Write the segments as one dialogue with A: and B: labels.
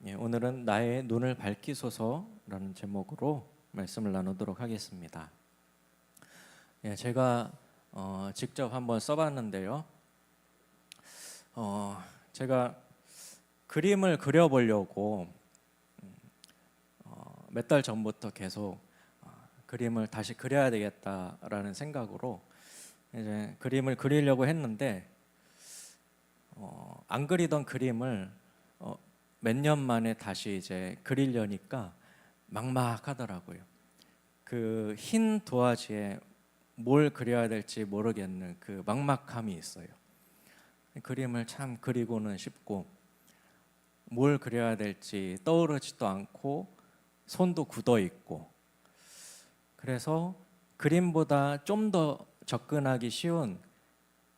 A: 오늘은 나의 눈을 밝히소서라는 제목으로 말씀을 나누도록 하겠습니다. 제가 직접 한번 써봤는데요. 제가 그림을 그려보려고 몇 달 전부터 계속 그림을 다시 그려야 되겠다라는 생각으로 이제 그림을 그리려고 했는데 안 그리던 그림을 몇 년 만에 다시 이제 그리려니까 막막하더라고요. 그 흰 도화지에 뭘 그려야 될지 모르겠는 그 막막함이 있어요. 그림을 참 그리고는 싶고 뭘 그려야 될지 떠오르지도 않고 손도 굳어 있고, 그래서 그림보다 좀 더 접근하기 쉬운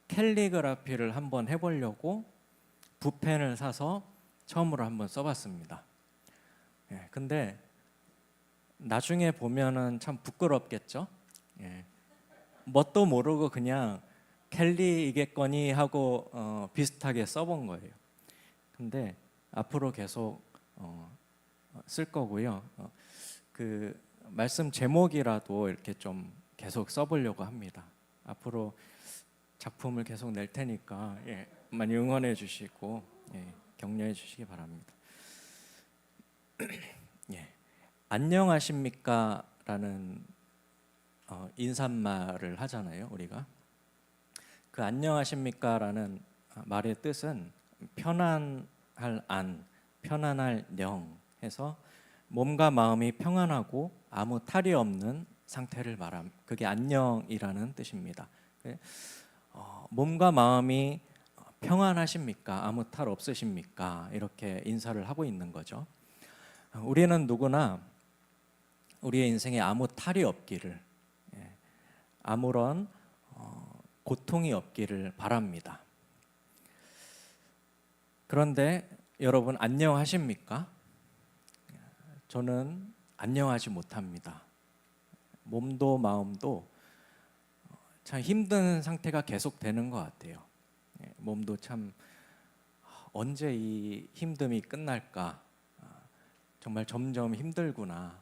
A: 캘리그라피를 한번 해보려고 붓펜을 사서 처음으로 한번 써봤습니다. 근데 나중에 보면은 참 부끄럽겠죠. 뭣도 모르고 그냥 캘리이겠거니 하고 비슷하게 써본 거예요. 근데 앞으로 계속 쓸 거고요. 그 말씀 제목이라도 이렇게 좀 계속 써보려고 합니다. 앞으로 작품을 계속 낼 테니까 많이 응원해 주시고 격려해 주시기 바랍니다. 안녕하십니까 라는 인사말을 하잖아요. 우리가 그 안녕하십니까 라는 말의 뜻은 편안할 안, 편안할 영 해서 몸과 마음이 평안하고 아무 탈이 없는 상태를 말함. 그게 안녕이라는 뜻입니다. 몸과 마음이 평안하십니까? 아무 탈 없으십니까? 이렇게 인사를 하고 있는 거죠. 우리는 누구나 우리의 인생에 아무 탈이 없기를, 아무런 고통이 없기를 바랍니다. 그런데 여러분 안녕하십니까? 저는 안녕하지 못합니다. 몸도 마음도 참 힘든 상태가 계속되는 것 같아요. 몸도 참 언제 이 힘듦이 끝날까, 정말 점점 힘들구나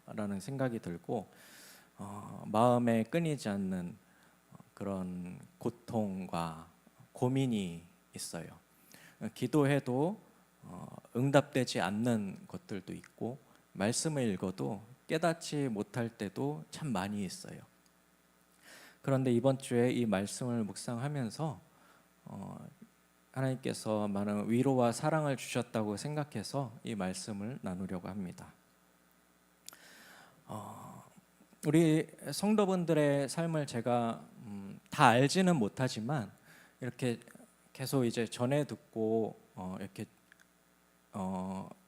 A: 라는 생각이 들고 마음에 끊이지 않는 그런 고통과 고민이 있어요. 기도해도 응답되지 않는 것들도 있고 말씀을 읽어도 깨닫지 못할 때도 참 많이 있어요. 그런데 이번 주에 이 말씀을 묵상하면서 하나님께서 많은 위로와 사랑을 주셨다고 생각해서 이 말씀을 나누려고 합니다. 우리 성도분들의 삶을 제가 다 알지는 못하지만 이렇게 계속 이제 전해 듣고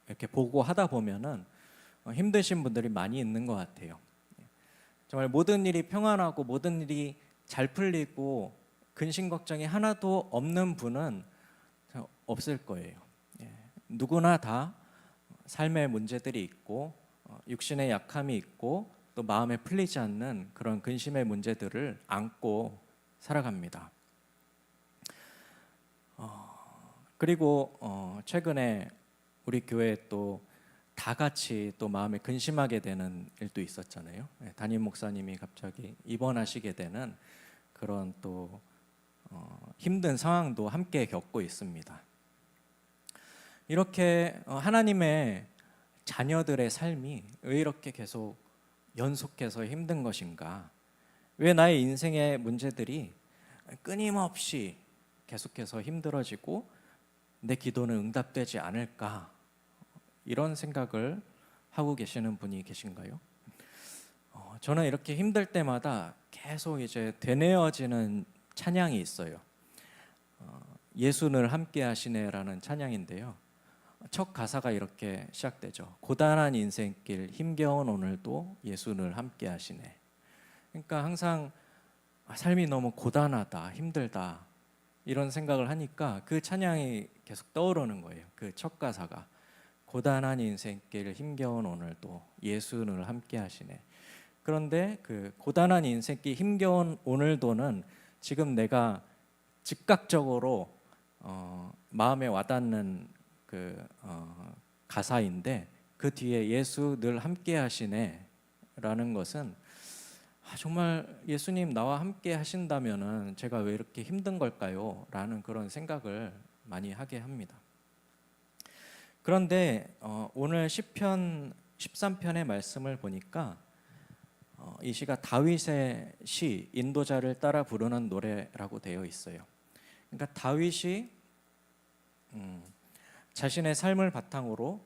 A: 이렇게 보고 하다 보면은 힘드신 분들이 많이 있는 것 같아요. 정말 모든 일이 평안하고 모든 일이 잘 풀리고 근심 걱정이 하나도 없는 분은 없을 거예요. 누구나 다 삶의 문제들이 있고 육신의 약함이 있고 또 마음에 풀리지 않는 그런 근심의 문제들을 안고 살아갑니다. 그리고 최근에 우리 교회에 또 다 같이 또 마음에 근심하게 되는 일도 있었잖아요. 담임 목사님이 갑자기 입원하시게 되는 그런 또 힘든 상황도 함께 겪고 있습니다. 이렇게 하나님의 자녀들의 삶이 왜 이렇게 계속 연속해서 힘든 것인가? 왜 나의 인생의 문제들이 끊임없이 계속해서 힘들어지고 내 기도는 응답되지 않을까? 이런 생각을 하고 계시는 분이 계신가요? 저는 이렇게 힘들 때마다 계속 이제 되뇌어지는 찬양이 있어요. 예수는 함께 하시네라는 찬양인데요. 첫 가사가 이렇게 시작되죠. 고단한 인생길 힘겨운 오늘도 예수는 함께 하시네. 그러니까 항상 삶이 너무 고단하다, 힘들다 이런 생각을 하니까 그 찬양이 계속 떠오르는 거예요. 그 첫 가사가 고단한 인생길 힘겨운 오늘도 예수는 함께 하시네. 그런데 그 고단한 인생길 힘겨운 오늘도는 지금 내가 즉각적으로 마음에 와닿는 가사인데 그 뒤에 예수 늘 함께 하시네라는 것은 정말 예수님 나와 함께 하신다면은 제가 왜 이렇게 힘든 걸까요? 라는 그런 생각을 많이 하게 합니다. 그런데 오늘 시편 13편의 말씀을 보니까 이 시가 다윗의 시, 인도자를 따라 부르는 노래라고 되어 있어요. 그러니까 다윗이 자신의 삶을 바탕으로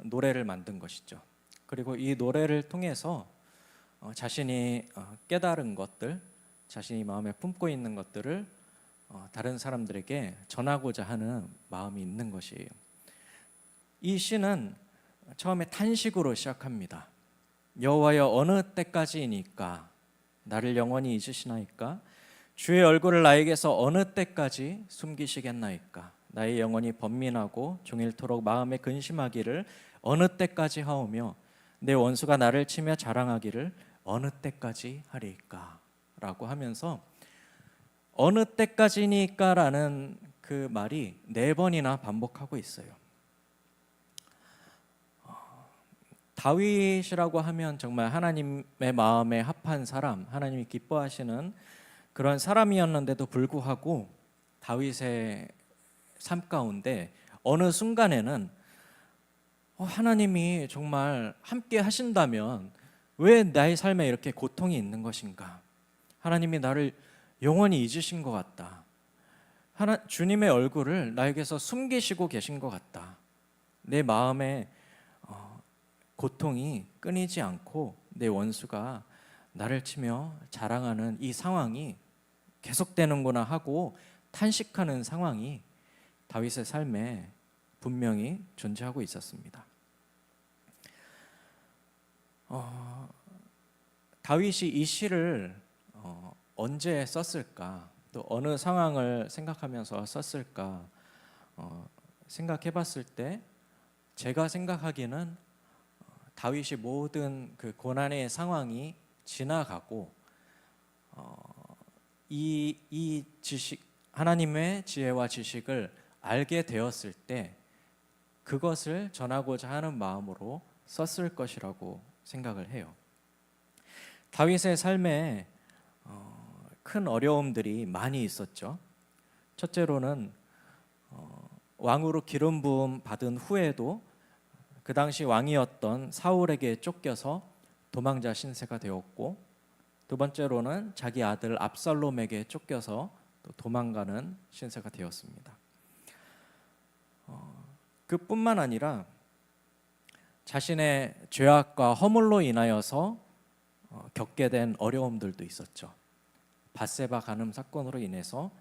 A: 노래를 만든 것이죠. 그리고 이 노래를 통해서 자신이 깨달은 것들, 자신이 마음에 품고 있는 것들을 다른 사람들에게 전하고자 하는 마음이 있는 것이에요. 이 시는 처음에 탄식으로 시작합니다. 여호와여, 어느 때까지이니까 나를 영원히 잊으시나이까? 주의 얼굴을 나에게서 어느 때까지 숨기시겠나이까? 나의 영혼이 번민하고 종일토록 마음에 근심하기를 어느 때까지 하오며 내 원수가 나를 치며 자랑하기를 어느 때까지 하리이까? 라고 하면서 어느 때까지니까 라는 그 말이 4번이나 반복하고 있어요. 다윗이라고 하면 정말 하나님의 마음에 합한 사람, 하나님이 기뻐하시는 그런 사람이었는데도 불구하고 다윗의 삶 가운데 어느 순간에는 하나님이 정말 함께 하신다면 왜 나의 삶에 이렇게 고통이 있는 것인가? 하나님이 나를 영원히 잊으신 것 같다. 주님의 얼굴을 나에게서 숨기시고 계신 것 같다. 내 마음에 고통이 끊이지 않고 내 원수가 나를 치며 자랑하는 이 상황이 계속되는구나 하고 탄식하는 상황이 다윗의 삶에 분명히 존재하고 있었습니다. 다윗이 이 시를 언제 썼을까? 또 어느 상황을 생각하면서 썼을까? 생각해 봤을 때 제가 생각하기에는 다윗이 모든 그 고난의 상황이 지나가고 이 지식, 하나님의 지혜와 지식을 알게 되었을 때 그것을 전하고자 하는 마음으로 썼을 것이라고 생각을 해요. 다윗의 삶에 큰 어려움들이 많이 있었죠. 첫째로는 왕으로 기름 부음 받은 후에도 그 당시 왕이었던 사울에게 쫓겨서 도망자 신세가 되었고, 두 번째로는 자기 아들 압살롬에게 쫓겨서 또 도망가는 신세가 되었습니다. 그뿐만 아니라 자신의 죄악과 허물로 인하여서 겪게 된 어려움들도 있었죠. 밧세바 간음 사건으로 인해서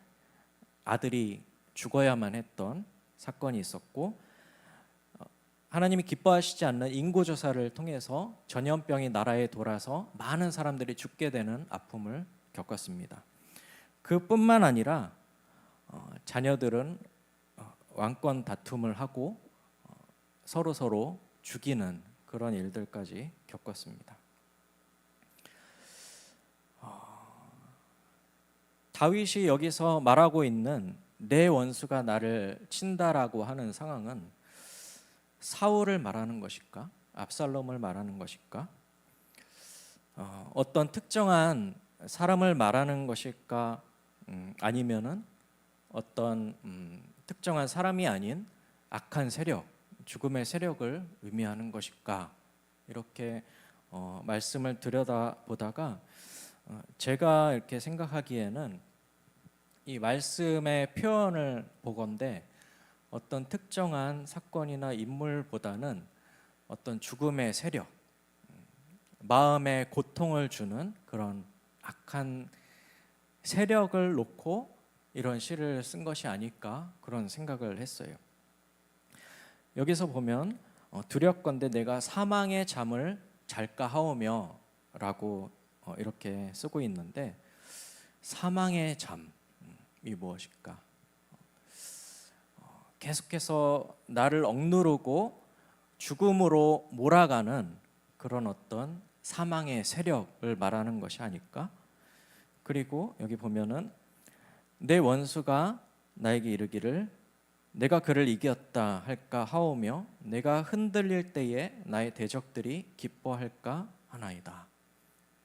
A: 아들이 죽어야만 했던 사건이 있었고, 하나님이 기뻐하시지 않는 인고조사를 통해서 전염병이 나라에 돌아서 많은 사람들이 죽게 되는 아픔을 겪었습니다. 그뿐만 아니라 자녀들은 왕권 다툼을 하고 서로 죽이는 그런 일들까지 겪었습니다. 다윗이 여기서 말하고 있는 내 원수가 나를 친다라고 하는 상황은 사울을 말하는 것일까? 압살롬을 말하는 것일까? 어떤 특정한 사람을 말하는 것일까? 아니면은 어떤 특정한 사람이 아닌 악한 세력, 죽음의 세력을 의미하는 것일까? 이렇게 말씀을 들여다보다가 제가 이렇게 생각하기에는 이 말씀의 표현을 보건대 어떤 특정한 사건이나 인물보다는 어떤 죽음의 세력, 마음에 고통을 주는 그런 악한 세력을 놓고 이런 시를 쓴 것이 아닐까 그런 생각을 했어요. 여기서 보면 두렵건대 내가 사망의 잠을 잘까 하오며 라고 이렇게 쓰고 있는데, 사망의 잠이 무엇일까? 계속해서 나를 억누르고 죽음으로 몰아가는 그런 어떤 사망의 세력을 말하는 것이 아닐까? 그리고 여기 보면은 내 원수가 나에게 이르기를 내가 그를 이겼다 할까 하오며 내가 흔들릴 때에 나의 대적들이 기뻐할까 하나이다.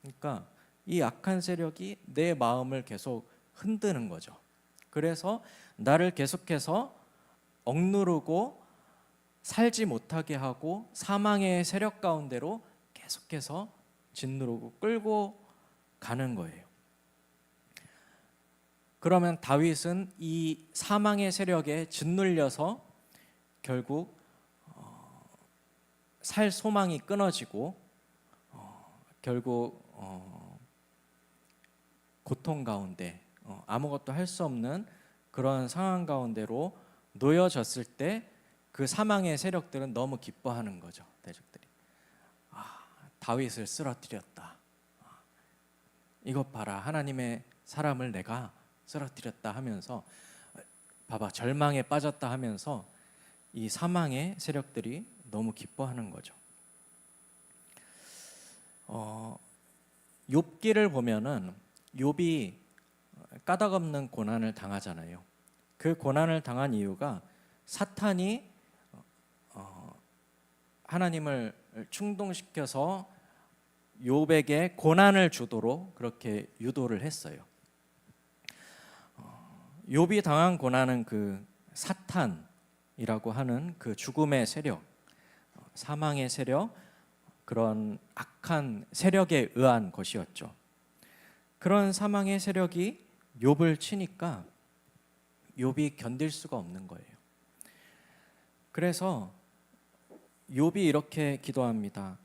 A: 그러니까 이 악한 세력이 내 마음을 계속 흔드는 거죠. 그래서 나를 계속해서 억누르고 살지 못하게 하고 사망의 세력 가운데로 계속해서 짓누르고 끌고 가는 거예요. 그러면 다윗은 이 사망의 세력에 짓눌려서 결국 살 소망이 끊어지고 결국 고통 가운데 아무것도 할 수 없는 그런 상황 가운데로 놓여졌을 때 그 사망의 세력들은 너무 기뻐하는 거죠. 대적들이 다윗을 쓰러뜨렸다. 이것 봐라, 하나님의 사람을 내가 쓰러뜨렸다 하면서 봐봐, 절망에 빠졌다 하면서 이 사망의 세력들이 너무 기뻐하는 거죠. 욥기를 보면은 욥이 까닭없는 고난을 당하잖아요. 그 고난을 당한 이유가 사탄이 하나님을 충동시켜서 욥에게 고난을 주도록 그렇게 유도를 했어요. 욥이 당한 고난은 그 사탄이라고 하는 그 죽음의 세력, 사망의 세력, 그런 악한 세력에 의한 것이었죠. 그런 사망의 세력이 욥을 치니까 욥이 견딜 수가 없는 거예요. 그래서 욥이 이렇게 기도합니다.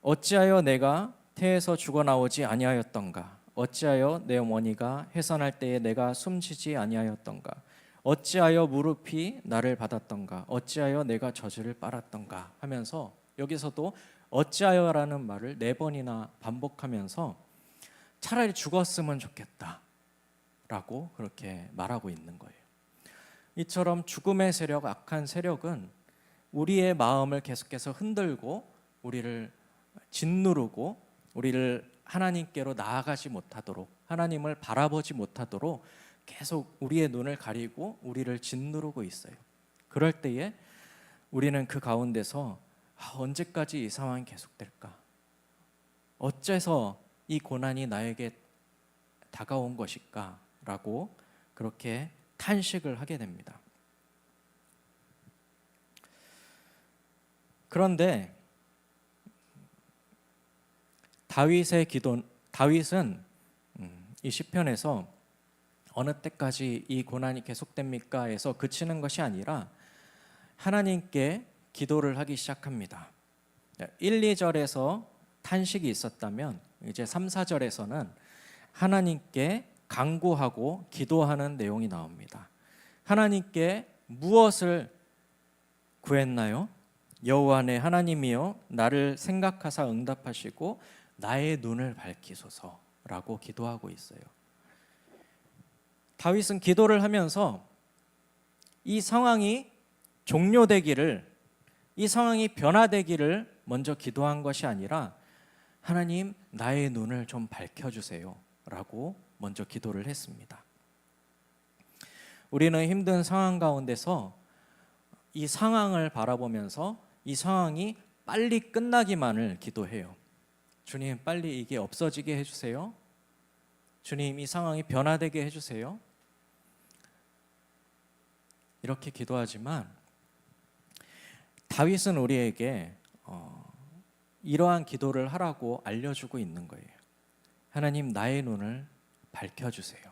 A: 어찌하여 내가 태에서 죽어나오지 아니하였던가? 어찌하여 내 어머니가 해산할 때에 내가 숨쉬지 아니하였던가? 어찌하여 무릎이 나를 받았던가? 어찌하여 내가 젖을 빨았던가? 하면서 여기서도 어찌하여라는 말을 4번이나 반복하면서 차라리 죽었으면 좋겠다 라고 그렇게 말하고 있는 거예요. 이처럼 죽음의 세력, 악한 세력은 우리의 마음을 계속해서 흔들고 우리를 짓누르고 우리를 하나님께로 나아가지 못하도록, 하나님을 바라보지 못하도록 계속 우리의 눈을 가리고 우리를 짓누르고 있어요. 그럴 때에 우리는 그 가운데서 언제까지 이 상황이 계속될까? 어째서 이 고난이 나에게 다가온 것일까? 라고 그렇게 탄식을 하게 됩니다. 그런데 다윗은 이 시편에서 어느 때까지 이 고난이 계속됩니까? 에서 그치는 것이 아니라 하나님께 기도를 하기 시작합니다. 1, 2절에서 탄식이 있었다면 이제 3, 4절에서는 하나님께 간구하고 기도하는 내용이 나옵니다. 하나님께 무엇을 구했나요? 여호와 내 하나님이여 나를 생각하사 응답하시고 나의 눈을 밝히소서라고 기도하고 있어요. 다윗은 기도를 하면서 이 상황이 종료되기를, 이 상황이 변화되기를 먼저 기도한 것이 아니라 하나님 나의 눈을 좀 밝혀주세요 라고 먼저 기도를 했습니다. 우리는 힘든 상황 가운데서 이 상황을 바라보면서 이 상황이 빨리 끝나기만을 기도해요. 주님 빨리 이게 없어지게 해주세요. 주님 이 상황이 변화되게 해주세요. 이렇게 기도하지만 다윗은 우리에게 이러한 기도를 하라고 알려주고 있는 거예요. 하나님 나의 눈을 밝혀주세요.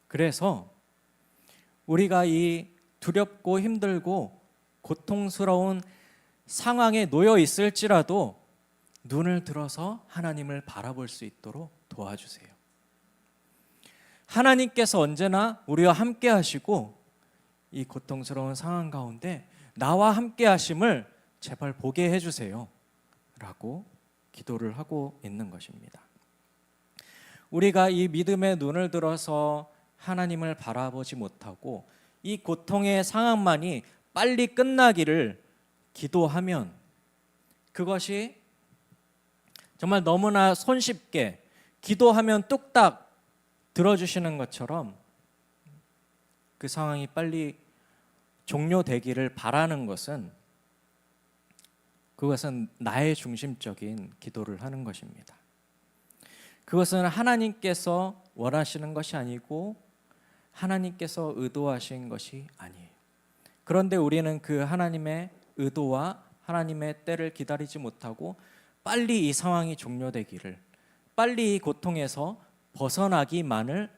A: 그래서 우리가 이 두렵고 힘들고 고통스러운 상황에 놓여 있을지라도 눈을 들어서 하나님을 바라볼 수 있도록 도와주세요. 하나님께서 언제나 우리와 함께 하시고 이 고통스러운 상황 가운데 나와 함께 하심을 제발 보게 해주세요 라고 기도를 하고 있는 것입니다. 우리가 이 믿음의 눈을 들어서 하나님을 바라보지 못하고 이 고통의 상황만이 빨리 끝나기를 기도하면 그것이 정말 너무나 손쉽게 기도하면 뚝딱 들어주시는 것처럼 그 상황이 빨리 종료되기를 바라는 그것은 나의 중심적인 기도를 하는 것입니다. 그것은 하나님께서 원하시는 것이 아니고 하나님께서 의도하신 것이 아니에요. 그런데 우리는 그 하나님의 의도와 하나님의 때를 기다리지 못하고 빨리 이 상황이 종료되기를, 빨리 이 고통에서 벗어나기만을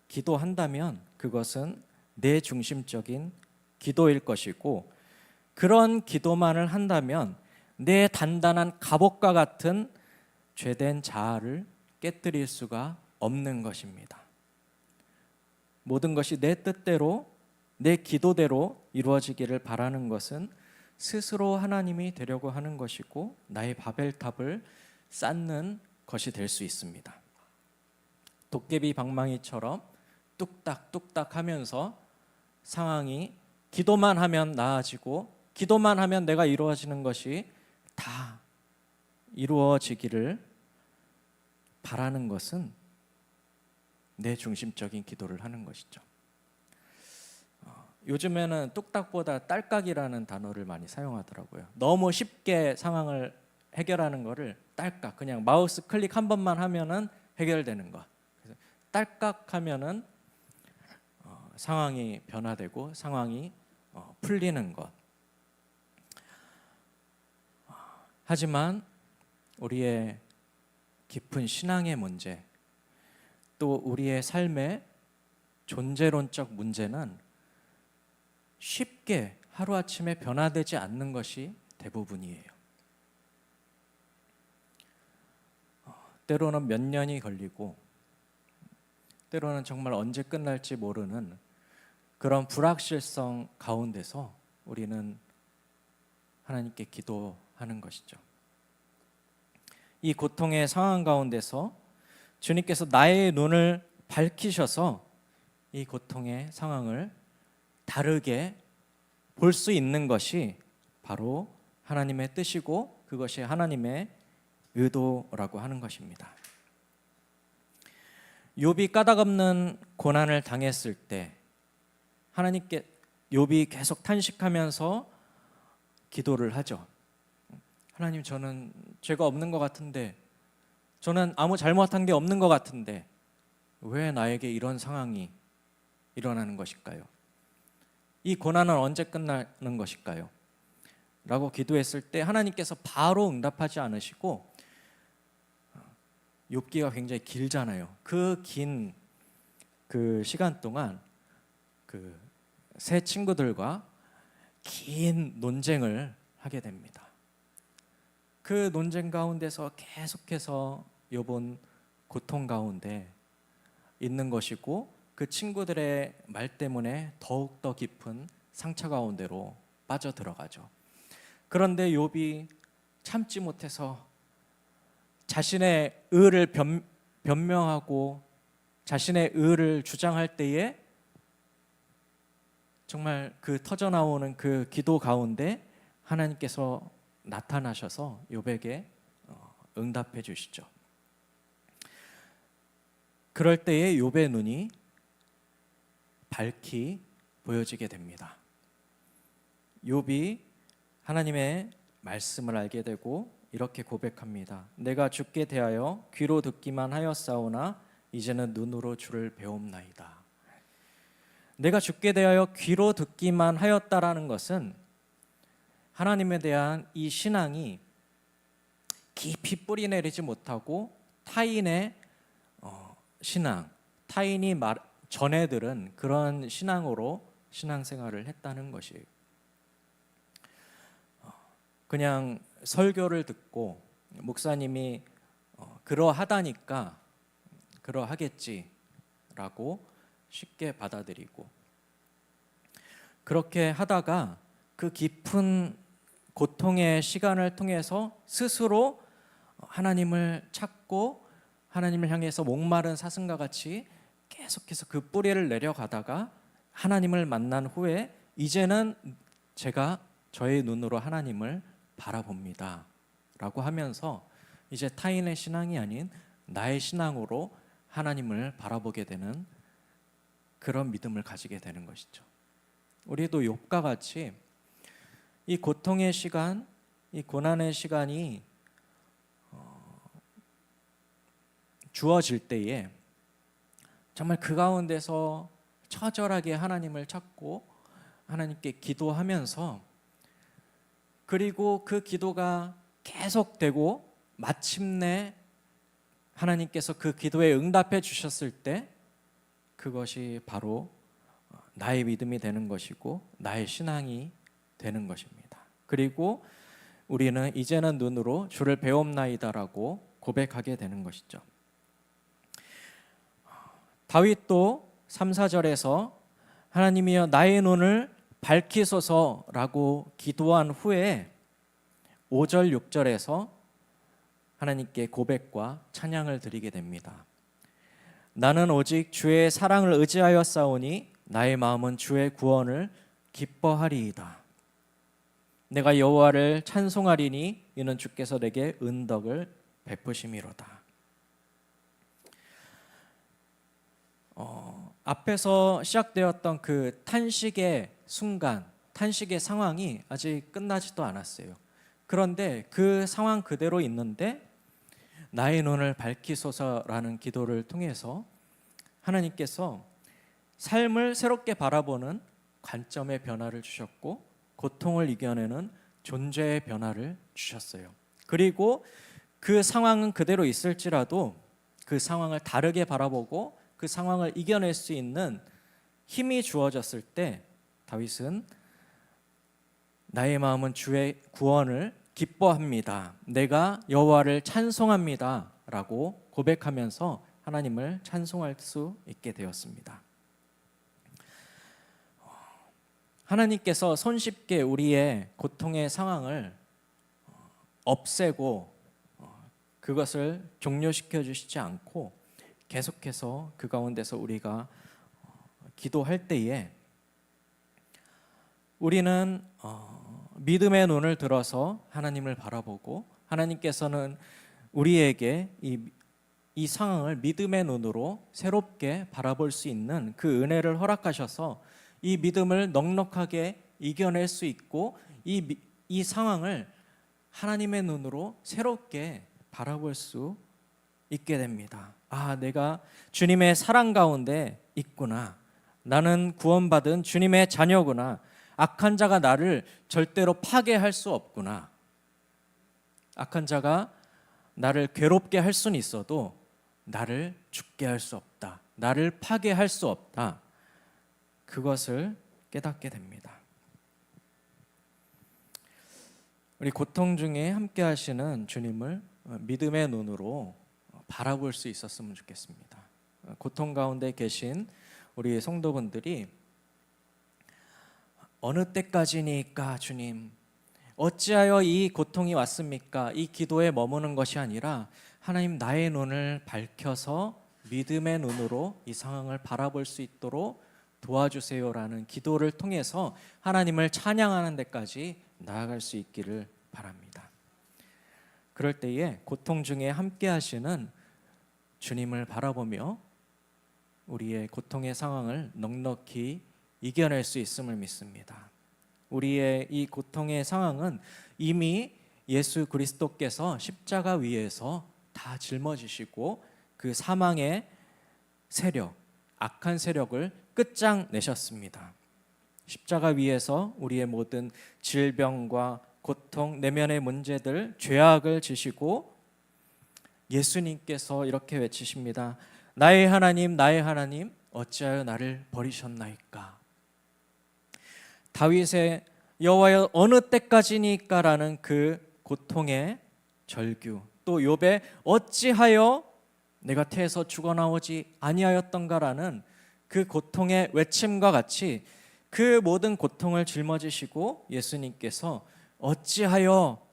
A: 기도한다면 그것은 내 중심적인 기도일 것이고, 그런 기도만을 한다면 내 단단한 갑옷과 같은 죄된 자아를 깨뜨릴 수가 없는 것입니다. 모든 것이 내 뜻대로, 내 기도대로 이루어지기를 바라는 것은 스스로 하나님이 되려고 하는 것이고 나의 바벨탑을 쌓는 것이 될 수 있습니다. 도깨비 방망이처럼 뚝딱뚝딱 하면서 상황이 기도만 하면 나아지고 기도만 하면 내가 이루어지는 것이 다 이루어지기를 바라는 것은 내 중심적인 기도를 하는 것이죠. 요즘에는 뚝딱보다 딸깍이라는 단어를 많이 사용하더라고요. 너무 쉽게 상황을 해결하는 거를 딸깍, 그냥 마우스 클릭 한 번만 하면은 해결되는 것. 그래서 딸깍하면은 상황이 변화되고 상황이 풀리는 것. 하지만 우리의 깊은 신앙의 문제, 또 우리의 삶의 존재론적 문제는 쉽게 하루아침에 변화되지 않는 것이 대부분이에요. 때로는 몇 년이 걸리고 때로는 정말 언제 끝날지 모르는 그런 불확실성 가운데서 우리는 하나님께 기도하는 것이죠. 이 고통의 상황 가운데서 주님께서 나의 눈을 밝히셔서 이 고통의 상황을 다르게 볼 수 있는 것이 바로 하나님의 뜻이고 그것이 하나님의 의도라고 하는 것입니다. 욥이 까닭없는 고난을 당했을 때 하나님께 욥이 계속 탄식하면서 기도를 하죠. 하나님, 저는 죄가 없는 것 같은데, 저는 아무 잘못한 게 없는 것 같은데 왜 나에게 이런 상황이 일어나는 것일까요? 이 고난은 언제 끝나는 것일까요? 라고 기도했을 때 하나님께서 바로 응답하지 않으시고, 욥기가 굉장히 길잖아요. 그 긴 그 시간 동안 그 세 친구들과 긴 논쟁을 하게 됩니다. 그 논쟁 가운데서 계속해서 욥은 고통 가운데 있는 것이고 그 친구들의 말 때문에 더욱더 깊은 상처 가운데로 빠져들어가죠. 그런데 욥이 참지 못해서 자신의 의를 변명하고 자신의 의를 주장할 때에 정말 그 터져나오는 그 기도 가운데 하나님께서 나타나셔서 욥에게 응답해 주시죠. 그럴 때에 욥의 눈이 밝히 보여지게 됩니다. 욥이 하나님의 말씀을 알게 되고 이렇게 고백합니다. 내가 주께 대하여 귀로 듣기만 하였사오나 이제는 눈으로 주를 배움나이다. 내가 주께 대하여 귀로 듣기만 하였다라는 것은 하나님에 대한 이 신앙이 깊이 뿌리 내리지 못하고 타인의 신앙, 타인이 전해 들은 그런 신앙으로 신앙생활을 했다는 것이에요. 그냥 설교를 듣고 목사님이 그러하다니까 그러하겠지라고 쉽게 받아들이고, 그렇게 하다가 그 깊은 고통의 시간을 통해서 스스로 하나님을 찾고 하나님을 향해서 목마른 사슴과 같이 계속해서 그 뿌리를 내려가다가 하나님을 만난 후에 이제는 제가 저의 눈으로 하나님을 바라봅니다 라고 하면서 이제 타인의 신앙이 아닌 나의 신앙으로 하나님을 바라보게 되는 그런 믿음을 가지게 되는 것이죠. 우리도 욥과 같이 이 고통의 시간, 이 고난의 시간이 주어질 때에 정말 그 가운데서 처절하게 하나님을 찾고 하나님께 기도하면서, 그리고 그 기도가 계속되고 마침내 하나님께서 그 기도에 응답해 주셨을 때 그것이 바로 나의 믿음이 되는 것이고 나의 신앙이 되는 것입니다. 그리고 우리는 이제는 눈으로 주를 배움나이다라고 고백하게 되는 것이죠. 다윗도 3, 4절에서 하나님이여 나의 눈을 밝히소서라고 기도한 후에 5절, 6절에서 하나님께 고백과 찬양을 드리게 됩니다. 나는 오직 주의 사랑을 의지하여 싸우니 나의 마음은 주의 구원을 기뻐하리이다. 내가 여호와를 찬송하리니 이는 주께서 내게 은덕을 베푸심이로다. 앞에서 시작되었던 그 탄식의 순간, 탄식의 상황이 아직 끝나지도 않았어요. 그런데 그 상황 그대로 있는데 나의 눈을 밝히소서라는 기도를 통해서 하나님께서 삶을 새롭게 바라보는 관점의 변화를 주셨고 고통을 이겨내는 존재의 변화를 주셨어요. 그리고 그 상황은 그대로 있을지라도 그 상황을 다르게 바라보고 그 상황을 이겨낼 수 있는 힘이 주어졌을 때 다윗은 나의 마음은 주의 구원을 기뻐합니다. 내가 여호와를 찬송합니다. 라고 고백하면서 하나님을 찬송할 수 있게 되었습니다. 하나님께서 손쉽게 우리의 고통의 상황을 없애고 그것을 종료시켜 주시지 않고 계속해서 그 가운데서 우리가 기도할 때에 우리는 믿음의 눈을 들어서 하나님을 바라보고 하나님께서는 우리에게 이 상황을 믿음의 눈으로 새롭게 바라볼 수 있는 그 은혜를 허락하셔서 이 믿음을 넉넉하게 이겨낼 수 있고 이 상황을 하나님의 눈으로 새롭게 바라볼 수 있게 됩니다. 아, 내가 주님의 사랑 가운데 있구나. 나는 구원받은 주님의 자녀구나. 악한 자가 나를 절대로 파괴할 수 없구나. 악한 자가 나를 괴롭게 할 수는 있어도 나를 죽게 할 수 없다. 나를 파괴할 수 없다. 그것을 깨닫게 됩니다. 우리 고통 중에 함께 하시는 주님을 믿음의 눈으로 바라볼 수 있었으면 좋겠습니다. 고통 가운데 계신 우리 성도분들이 어느 때까지니까 주님, 어찌하여 이 고통이 왔습니까? 이 기도에 머무는 것이 아니라 하나님 나의 눈을 밝혀서 믿음의 눈으로 이 상황을 바라볼 수 있도록 도와주세요라는 기도를 통해서 하나님을 찬양하는 데까지 나아갈 수 있기를 바랍니다. 그럴 때에 고통 중에 함께 하시는 주님을 바라보며 우리의 고통의 상황을 넉넉히 이겨낼 수 있음을 믿습니다. 우리의 이 고통의 상황은 이미 예수 그리스도께서 십자가 위에서 다 짊어지시고 그 사망의 세력, 악한 세력을 끝장내셨습니다. 십자가 위에서 우리의 모든 질병과 고통, 내면의 문제들, 죄악을 지시고 예수님께서 이렇게 외치십니다. 나의 하나님, 나의 하나님, 어찌하여 나를 버리셨나이까? 다윗의 여호와여 어느 때까지니까라는 그 고통의 절규, 또 욥의 어찌하여 내가 태에서 죽어나오지 아니하였던가라는 그 고통의 외침과 같이 그 모든 고통을 짊어지시고 예수님께서 어찌하여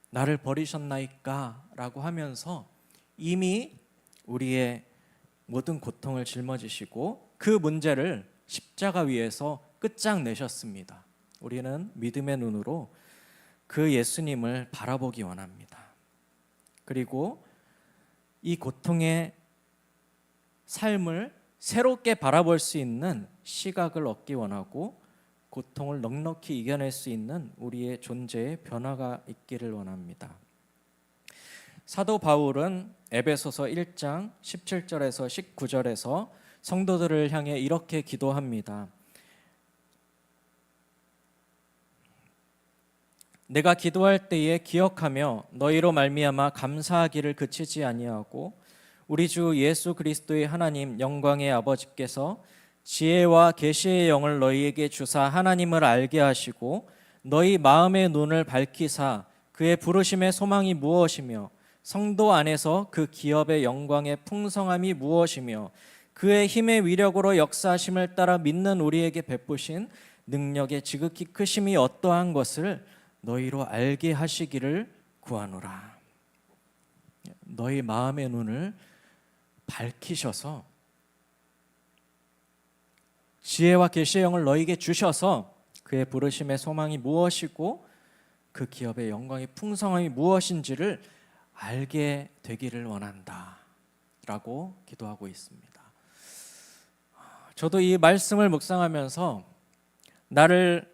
A: 나를 버리셨나이까? 라고 하면서 이미 우리의 모든 고통을 짊어지시고 그 문제를 십자가 위에서 끝장내셨습니다. 우리는 믿음의 눈으로 그 예수님을 바라보기 원합니다. 그리고 이 고통의 삶을 새롭게 바라볼 수 있는 시각을 얻기 원하고 고통을 넉넉히 이겨낼 수 있는 우리의 존재의 변화가 있기를 원합니다. 사도 바울은 에베소서 1장 17절에서 19절에서 성도들을 향해 이렇게 기도합니다. 내가 기도할 때에 기억하며 너희로 말미암아 감사하기를 그치지 아니하고 우리 주 예수 그리스도의 하나님 영광의 아버지께서 지혜와 계시의 영을 너희에게 주사 하나님을 알게 하시고 너희 마음의 눈을 밝히사 그의 부르심의 소망이 무엇이며 성도 안에서 그 기업의 영광의 풍성함이 무엇이며 그의 힘의 위력으로 역사하심을 따라 믿는 우리에게 베푸신 능력의 지극히 크심이 어떠한 것을 너희로 알게 하시기를 구하노라. 너희 마음의 눈을 밝히셔서 지혜와 계시의 영을 너희에게 주셔서 그의 부르심의 소망이 무엇이고 그 기업의 영광의 풍성함이 무엇인지를 알게 되기를 원한다 라고 기도하고 있습니다. 저도 이 말씀을 묵상하면서 나를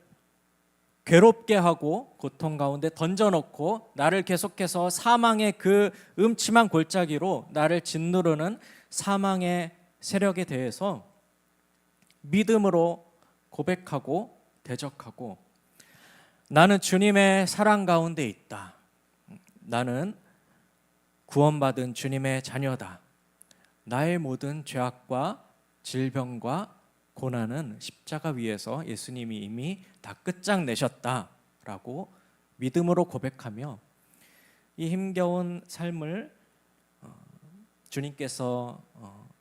A: 괴롭게 하고 고통 가운데 던져놓고 나를 계속해서 사망의 그 음침한 골짜기로 나를 짓누르는 사망의 세력에 대해서 믿음으로 고백하고 대적하고 나는 주님의 사랑 가운데 있다. 나는 구원받은 주님의 자녀다. 나의 모든 죄악과 질병과 고난은 십자가 위에서 예수님이 이미 다 끝장내셨다라고 믿음으로 고백하며 이 힘겨운 삶을 주님께서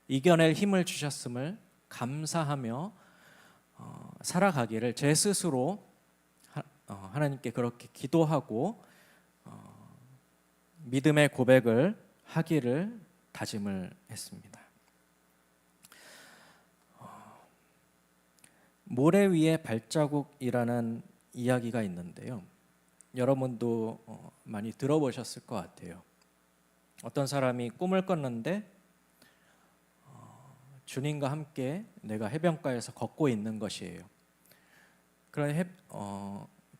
A: 이겨낼 힘을 주셨음을 감사하며 살아가기를 제 스스로 하나님께 그렇게 기도하고 믿음의 고백을 하기를 다짐을 했습니다. 모래 위의 발자국이라는 이야기가 있는데요. 여러분도 많이 들어보셨을 것 같아요. 어떤 사람이 꿈을 꿨는데 주님과 함께 내가 해변가에서 걷고 있는 것이에요. 그런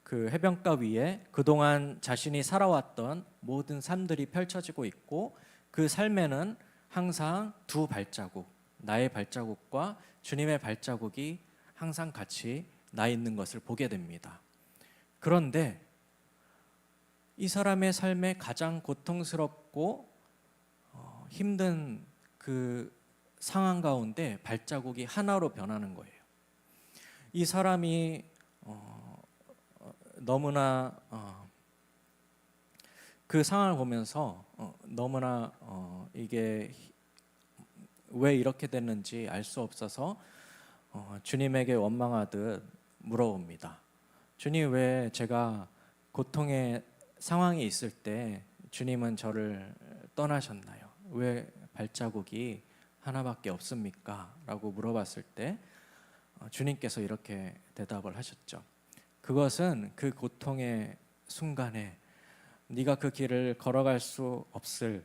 A: 그 해변가 위에 그동안 자신이 살아왔던 모든 삶들이 펼쳐지고 있고 그 삶에는 항상 두 발자국, 나의 발자국과 주님의 발자국이 항상 같이 나 있는 것을 보게 됩니다. 그런데 이 사람의 삶에 가장 고통스럽고 힘든 그 상황 가운데 발자국이 하나로 변하는 거예요. 이 사람이 너무나 그 상황을 보면서 너무나 이게 왜 이렇게 됐는지 알 수 없어서 주님에게 원망하듯 물어봅니다. 주님, 왜 제가 고통의 상황이 있을 때 주님은 저를 떠나셨나요? 왜 발자국이 하나밖에 없습니까? 라고 물어봤을 때 주님께서 이렇게 대답을 하셨죠. 그것은 그 고통의 순간에 네가 그 길을 걸어갈 수 없을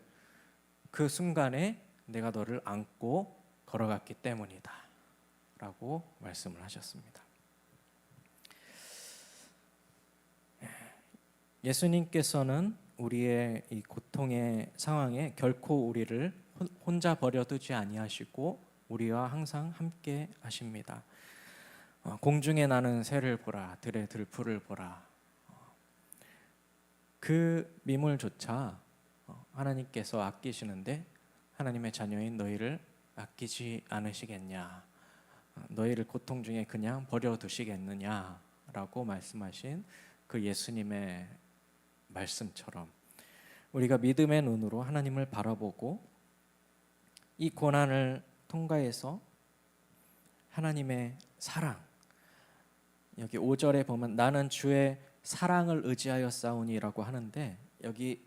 A: 그 순간에 내가 너를 안고 걸어갔기 때문이다 라고 말씀을 하셨습니다. 예수님께서는 우리의 이 고통의 상황에 결코 우리를 혼자 버려두지 아니하시고 우리와 항상 함께 하십니다. 공중에 나는 새를 보라, 들의 들풀을 보라. 그 미물조차 하나님께서 아끼시는데 하나님의 자녀인 너희를 아끼지 않으시겠냐? 너희를 고통 중에 그냥 버려두시겠느냐라고 말씀하신 그 예수님의 말씀처럼 우리가 믿음의 눈으로 하나님을 바라보고 이 고난을 통과해서 하나님의 사랑, 여기 5절에 보면 나는 주의 사랑을 의지하여 싸우니라고 하는데 여기에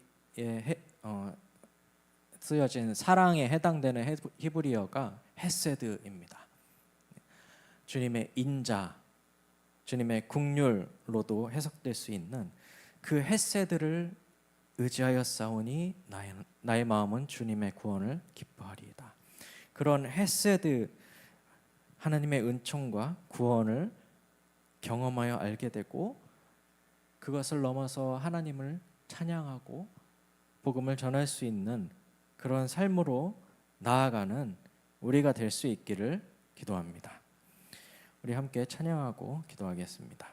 A: 쓰여진 사랑에 해당되는 히브리어가 헤세드입니다. 주님의 인자, 주님의 긍휼로도 해석될 수 있는 그 헤세드를 의지하여 싸우니 나의 마음은 주님의 구원을 기뻐하리이다. 그런 헤세드, 하나님의 은총과 구원을 경험하여 알게 되고 그것을 넘어서 하나님을 찬양하고 복음을 전할 수 있는 그런 삶으로 나아가는 우리가 될 수 있기를 기도합니다. 우리 함께 찬양하고 기도하겠습니다.